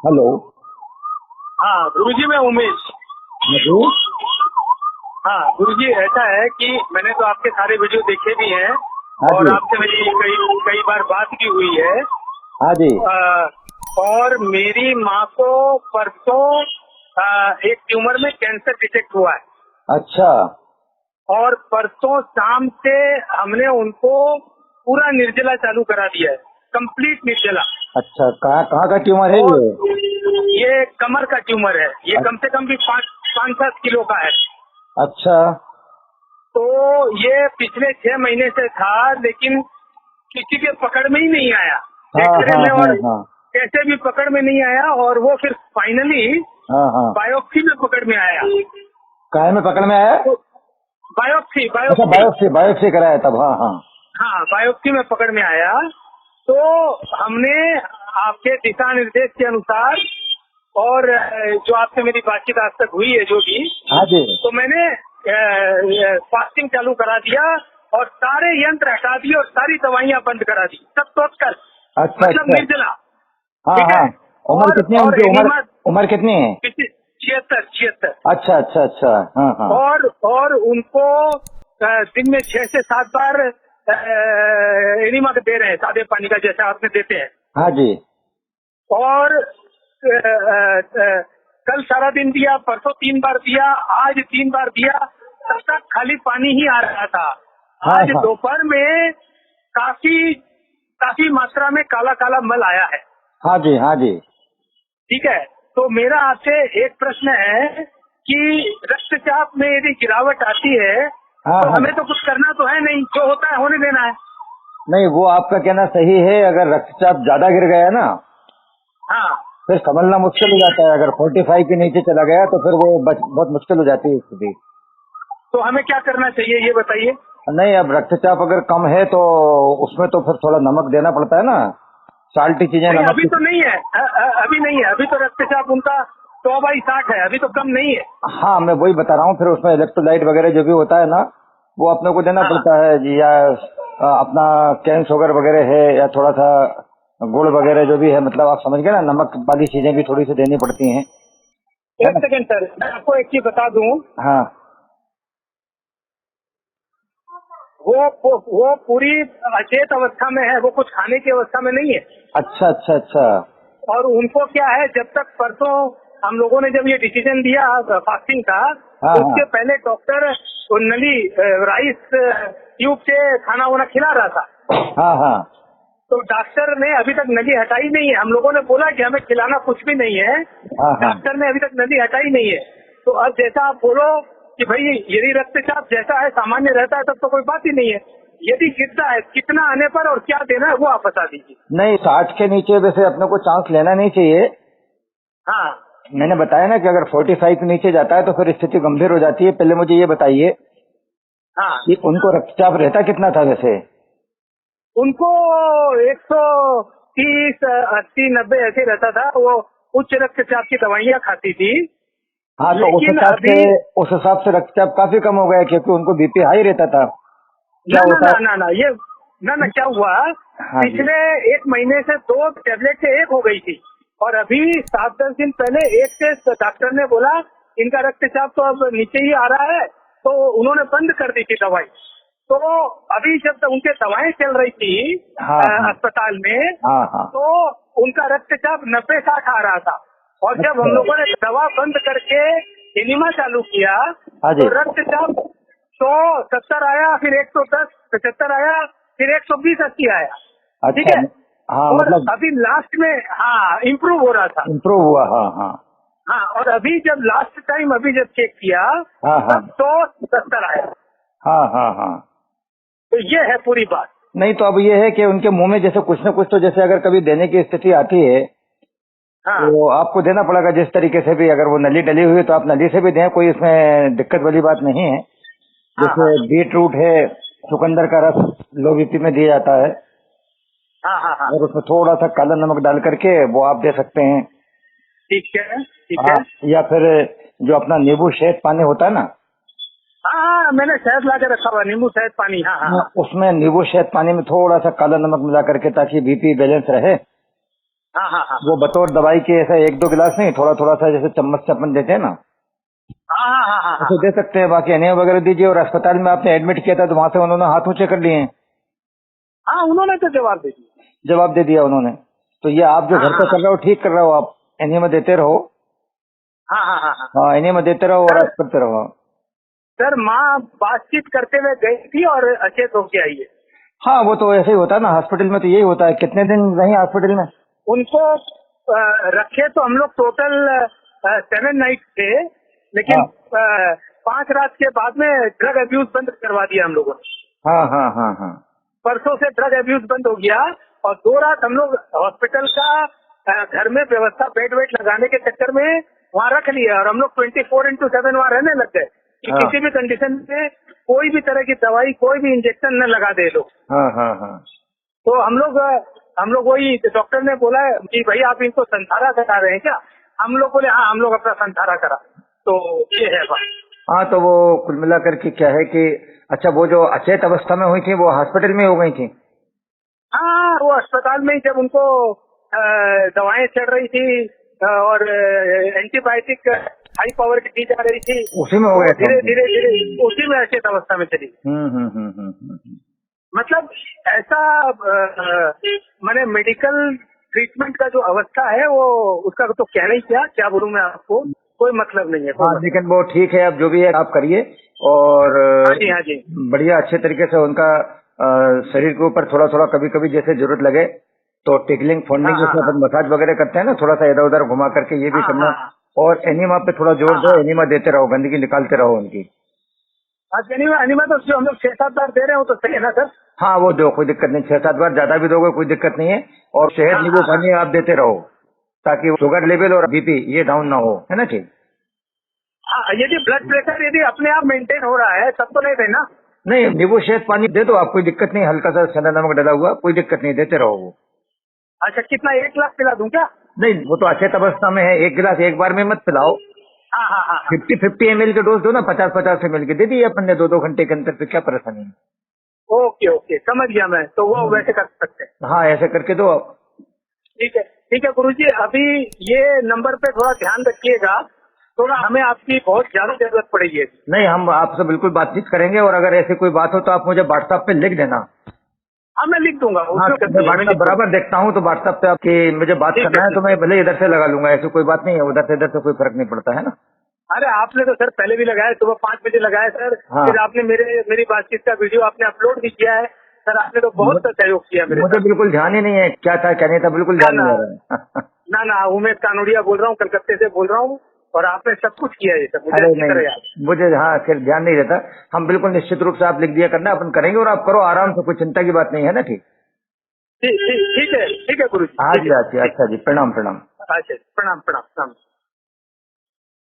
Hello. हाँ गुरुजी, मैं Umesh. Hello. हाँ गुरुजी, ऐसा है कि मैंने तो आपके सारे वीडियो देखे भी हैं हाँ और जी। आपसे मेरी कई बार बात भी हुई है। हाँ जी। और मेरी माँ को परसों एक ट्यूमर में कैंसर डिटेक्ट हुआ है अच्छा। और परसों शाम से हमने उनको पूरा निर्जला चालू करा दिया है, कंप्लीट निर्जला। अच्छा, कहाँ कहाँ का ट्यूमर है और ये? ये कमर का ट्यूमर है, ये अ- कम से कम भी 5-7 किलो का है। अच्छा। तो ये पिछले 6 महीने से था, लेकिन किसी के पकड़ में ही नहीं आया, हाँ एक्सरे हाँ में हाँ और हाँ कैसे भी पकड़ में नहीं आया। और वो फिर फाइनली हाँ हाँ। बायोप्सी में पकड़ में आया। काहे में पकड़ में आया? तो बायोप्सी अच्छा, बायोप्सी बायोप्सी बायोप्सी कराया तब। हाँ हाँ। हाँ, बायोप्सी में पकड़ में आया। तो हमने आपके दिशा निर्देश के अनुसार और जो आपसे मेरी बातचीत आज तक हुई है जो भी, हाँ जी। तो मैंने फास्टिंग चालू करा दिया और सारे यंत्र हटा दिए और सारी दवाइयां बंद करा दी, सब टोटल, अच्छा मतलब अच्छा। निर्जला। हाँ ठीक हाँ। है। उम्र कितनी है और उनकी? उम्र एनिमा उम्र कितनी है? 76। अच्छा अच्छा अच्छा। हाँ हाँ। और उनको दिन में 6 से 7 बार एनिमा दे रहे हैं, सादे पानी का जैसा आपने देते हैं। हाँ जी। और कल सारा दिन दिया, परसों 3 बार दिया, आज 3 बार दिया, तब तक खाली पानी ही आ रहा था। हाँ आज हाँ दोपहर में काफी काफी मात्रा में काला काला मल आया है। हाँ जी। हाँ जी। ठीक है। तो मेरा आपसे एक प्रश्न है कि रक्तचाप में यदि गिरावट आती है हाँ तो हाँ। हमें तो कुछ करना तो है नहीं, जो होता है होने देना है। नहीं, वो आपका कहना सही है। अगर रक्तचाप ज्यादा गिर गया ना, हाँ, फिर संभलना मुश्किल हो जाता है। अगर 45 के नीचे चला गया तो फिर वो बहुत मुश्किल हो जाती है स्थिति। तो हमें क्या करना चाहिए ये बताइए। नहीं, अब रक्तचाप अगर कम है तो उसमें तो फिर थोड़ा नमक देना पड़ता है ना, साल्टी चीजें, नहीं, नमक अभी की। तो नहीं है। अभी नहीं है, अभी तो रक्तचाप उनका 100/60 है, अभी तो कम नहीं है। हाँ, मैं वही बता रहा हूँ। फिर उसमें इलेक्ट्रोलाइट वगैरह जो भी होता है ना, वो अपने को देना हाँ, पड़ता है जी। या अपना कैन शुगर वगैरह है, या थोड़ा सा गुड़ वगैरह जो भी है, मतलब आप समझ गए ना, नमक वाली चीजें भी थोड़ी सी देनी पड़ती हैं, है एक ना। सेकेंड सर, मैं आपको एक चीज बता दूं। हाँ। वो पूरी अचेत अवस्था में है, वो कुछ खाने की अवस्था में नहीं है। अच्छा अच्छा अच्छा। और उनको क्या है, जब तक परसों हम लोगों ने जब ये डिसीजन दिया फास्टिंग का, हाँ हाँ उसके पहले डॉक्टर वो नली राइस ट्यूब से खाना वाना खिला रहा था। हाँ हाँ तो डॉक्टर ने अभी तक नली हटाई नहीं है। हम लोगों ने बोला कि हमें खिलाना कुछ भी नहीं है, हाँ हाँ। डॉक्टर ने अभी तक नली हटाई नहीं है। तो अब जैसा आप बोलो कि भाई यदि रक्तचाप जैसा है सामान्य रहता है तब तो कोई बात ही नहीं है। यदि गिरता है कितना आने पर और क्या देना है वो आप बता दीजिए। नहीं, 60 के नीचे वैसे अपने को चांस लेना नहीं चाहिए। हाँ, मैंने बताया ना कि अगर 45 के नीचे जाता है तो फिर स्थिति गंभीर हो जाती है। पहले मुझे ये बताइए हाँ, कि उनको रक्तचाप रहता कितना था वैसे? उनको 130, 80, 90 ऐसे रहता था। वो उच्च रक्तचाप की दवाइयाँ खाती थी। हाँ, तो लेकिन अभी उस हिसाब से रक्तचाप काफी कम हो गया, क्योंकि उनको बीपी हाई रहता था। क्या ना ना होता ना है? ना ना ये ना क्या हुआ, हाँ जी। पिछले 1 महीने से 2 टैबलेट से 1 हो गई थी और अभी 7-10 दिन पहले 1 से डॉक्टर ने बोला इनका रक्तचाप तो अब नीचे ही आ रहा है, तो उन्होंने बंद कर दी थी दवाई। तो अभी जब तक उनके दवाएं चल रही थी हाँ हाँ अस्पताल में, हाँ हाँ। तो उनका रक्तचाप 90-60 आ रहा था। और जब हम अच्छा। लोगों ने दवा बंद करके एनिमा चालू किया हाँ जी। तो रक्तचाप 170 आया, फिर 110, 75 आया, फिर 120-80 आया। ठीक अच्छा। है। हाँ, और मतलब अभी लास्ट में हाँ इम्प्रूव हो रहा था। इम्प्रूव हुआ। हाँ हाँ हाँ, और अभी जब लास्ट टाइम अभी जब चेक किया हाँ हाँ तब 170 आया। हाँ हाँ हाँ। तो ये है पूरी बात। नहीं, तो अब ये है कि उनके मुंह में जैसे कुछ न कुछ तो, जैसे अगर कभी देने की स्थिति आती है हाँ तो आपको देना पड़ेगा जिस तरीके से भी। अगर वो नली डली हुई है तो आप नली से भी दें, कोई इसमें दिक्कत वाली बात नहीं है। हाँ जैसे हाँ बीट रूट है, चुकंदर का रस लो बीपी में दिया जाता है, हाँ हाँ हाँ। और उसमें थोड़ा सा काला नमक डाल करके वो आप दे सकते हैं। ठीक है, ठीक है। हाँ, या फिर जो अपना नींबू शहद पानी होता है ना, हाँ हाँ, मैंने शहद ला के रखा हुआ, नींबू शहद पानी। हाँ हाँ हाँ उसमें नींबू शहद पानी में थोड़ा सा काला नमक मिला करके, ताकि बीपी बैलेंस रहे। हाँ हाँ हाँ वो बतौर दवाई के ऐसा 1-2 गिलास नहीं, थोड़ा थोड़ा सा जैसे चम्मच से अपन देते हैं ना, हाँ हाँ हाँ हाँ उसे दे सकते हैं। बाकी एनिया वगैरह दीजिए। और अस्पताल में आपने एडमिट किया था तो वहां से उन्होंने हाथ ऊंचे कर लिए हैं, हाँ, उन्होंने तो जवाब दे दिया। जवाब दे दिया उन्होंने। तो ये आप जो हाँ घर पे हाँ कर रहे हो ठीक कर रहे हो, आप एनिया देते रहो। हाँ हाँ हाँ हाँ। हाँ, एनिया देते रहो और सर, आप करते रहो। सर माँ बातचीत करते हुए गई थी और अचेत होके आई है। हाँ, वो तो ऐसे ही होता है ना, हॉस्पिटल में तो यही होता है। कितने दिन रही हॉस्पिटल में? उनको रखे तो हम लोग टोटल 7 नाइट थे, लेकिन 5 रात के बाद में ड्रग अब्यूज बंद करवा दिया हम लोगों ने। हाँ हाँ हाँ हाँ। परसों से ड्रग अब्यूज बंद हो गया और 2 रात हम लोग हॉस्पिटल का घर में व्यवस्था बेड वेड लगाने के चक्कर में वहाँ रख लिया और हम लोग 24/7 वहाँ रहने लग गए कि हाँ। किसी भी कंडीशन में कोई भी तरह की दवाई, कोई भी इंजेक्शन न लगा दे लोग। हाँ हाँ हाँ। तो हम लोग वही डॉक्टर ने बोला कि भाई आप इनको संथारा करा रहे हैं क्या? हम लोग बोले हाँ, हम लोग अपना संथारा करा। तो ये है बात। हाँ, तो वो कुल मिलाकर के क्या है कि अच्छा, वो जो अचेत अवस्था में हुई थी वो हॉस्पिटल में हो गई थी? हाँ, वो अस्पताल में ही जब उनको दवाएं चढ़ रही थी और एंटीबायोटिक हाई पावर की दी जा रही थी, उसी में हो गए थे? धीरे धीरे धीरे उसी में अचेत अवस्था में चली। मतलब ऐसा मैंने मेडिकल ट्रीटमेंट का जो अवस्था है वो उसका तो कहना ही क्या बोलूं मैं आपको, कोई मतलब नहीं है। हाँ, लेकिन वो ठीक है, अब जो भी है आप करिए। और हाँ जी, हाँ जी। बढ़िया अच्छे तरीके से उनका शरीर के ऊपर थोड़ा थोड़ा कभी कभी जैसे जरूरत लगे तो टिकलिंग फोल्डिंग जैसे अपन मसाज वगैरह करते हैं ना, थोड़ा सा इधर उधर घुमा करके ये भी करना। और एनिमा पे थोड़ा जोर दो, एनिमा देते रहो, गंदगी निकालते रहो उनकी। एनिमा तो हम लोग 6-7 बार दे रहे हो तो सही है ना सर? हाँ, वो दो, कोई दिक्कत नहीं। 6-7 बार ज्यादा भी दोगे कोई दिक्कत नहीं है। और शहद नींबू पानी आप देते रहो ताकि शुगर लेवल और बीपी ये डाउन ना हो, है ना? ठीक। हाँ, यदि ब्लड प्रेशर यदि अपने आप मेंटेन हो रहा है तब तो नहीं देना। नहीं, नींबू शहद पानी दे दो आप, कोई दिक्कत नहीं। हल्का सा सेंधा नमक डाला हुआ, कोई दिक्कत नहीं, देते रहो वो। अच्छा, कितना 1 गिलास पिला दूं क्या? नहीं, वो तो अचेत अवस्था में है, 1 गिलास एक बार में मत पिलाओ। हाँ हाँ हाँ। 50 ml के डोज दो ना, 50 ml के दे दिए अपन ने 2-2 घंटे के अंदर, फिर क्या परेशानी है? ओके ओके, समझ गया मैं। तो वो वैसे कर सकते हैं। हाँ, ऐसे करके दो आप। ठीक है गुरुजी, अभी ये नंबर पे थोड़ा ध्यान रखिएगा, थोड़ा हमें आपकी बहुत ज्यादा जरूरत पड़ेगी। नहीं, हम आपसे बिल्कुल बातचीत करेंगे और अगर ऐसी कोई बात हो तो आप मुझे व्हाट्सएप पे लिख देना। हाँ, मैं लिख दूंगा। हाँ, मैं व्हाट्सएप बराबर देखता हूँ, तो व्हाट्सएप पे आपकी मुझे बात करना है तो मैं भले इधर से लगा लूंगा, ऐसी कोई बात नहीं है। उधर से कोई फर्क नहीं पड़ता है ना। अरे आपने तो सर पहले भी लगाया, सुबह 5 बजे लगाया सर। हाँ। फिर आपने मेरी बातचीत का वीडियो आपने अपलोड भी किया है सर। आपने तो बहुत सहयोग किया मेरे। मुझे बिल्कुल ध्यान ही नहीं है क्या था क्या नहीं था, बिल्कुल ध्यान नहीं आ रहा है। ना उमेश कानोड़िया बोल रहा हूँ, कलकत्ते से बोल रहा हूँ और आपने सब कुछ किया है सर। अरे नहीं, मुझे हाँ फिर ध्यान नहीं रहता। हम बिल्कुल निश्चित रूप से आप लिख दिया करना, अपन करेंगे और आप करो आराम से, कोई चिंता की बात नहीं है ना। ठीक ठीक है गुरु जी। हाँ जी, अच्छा जी, प्रणाम। अच्छा, प्रणाम।